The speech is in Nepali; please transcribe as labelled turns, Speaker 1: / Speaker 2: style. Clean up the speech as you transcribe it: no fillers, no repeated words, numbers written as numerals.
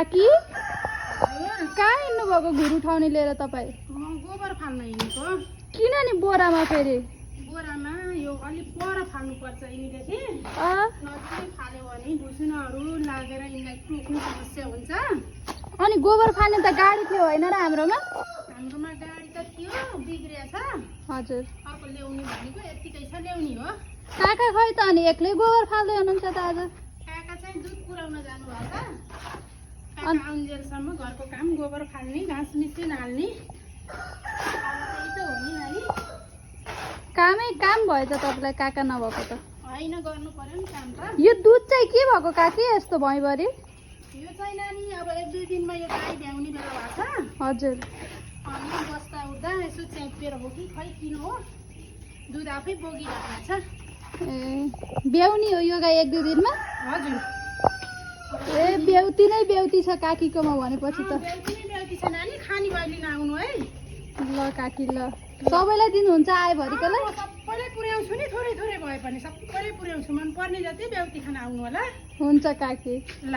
Speaker 1: काकी कहाँ हिँड्नु भएको घुर उठाउने लिएर तपाईँ?
Speaker 2: गोबर फाल्न हिँडेको।
Speaker 1: किन नि बोरामा फेरि?
Speaker 2: बोरामा यो अलिक पर फाल्नुपर्छ यिनीदेखि। नजिकै फाल्यो भने भुसुनाहरू लागेर यिनीलाई टोक्नु समस्या हुन्छ।
Speaker 1: अनि गोबर फाल्ने त गाडी थियो होइन र हाम्रोमा?
Speaker 2: हाम्रोमा गाडी त थियो, बिग्रिएछ।
Speaker 1: हजुर।
Speaker 2: अर्को ल्याउने भनेको यत्तिकै छ, ल्याउने हो।
Speaker 1: काका खै त अनि एक्लै गोबर फाल्दै हुनुहुन्छ त आज?
Speaker 2: काका चाहिँ दुध पुऱ्याउन जानुभएको छ। काका आउन्जेलसम्म घरको काम गोबर फाल्ने, घाँस मिसिन हाल्ने, त्यही त हो नि नानी।
Speaker 1: कामै काम भयो त तपाईँलाई काका नभएको त?
Speaker 2: होइन, गर्नु पर्यो नि काम त।
Speaker 1: यो दुध चाहिँ के भएको काकी यस्तो भैँभरि?
Speaker 2: यो चाहिँ नानी अब 1-2 दिनमा यो गाई भ्याउने बेला भएको छ।
Speaker 1: हजुर।
Speaker 2: अनि बस्दा उठ्दा यसो च्यापेर हो कि खै किन हो, दुध आफै बोकिरहेको छ।
Speaker 1: ए ब्याउनी हो यो गाई 1-2 दिनमा?
Speaker 2: हजुर।
Speaker 1: ए ब्याउती नै ब्याउती छ काकीकोमा भनेपछि त।
Speaker 2: ब्याउती नै ब्याउती छ नानी, खानी भयो लिन आउनु है।
Speaker 1: ल काकी ल, सबैलाई दिनुहुन्छ आएभरिकोलाई?
Speaker 2: सबैलाई पुर्याउँछु नि, थोरै थोरै भए पनि सबैलाई पुर्याउँछु। मन पर्ने जति ब्याउती खान आउनु होला।
Speaker 1: हुन्छ काकी।
Speaker 2: ल।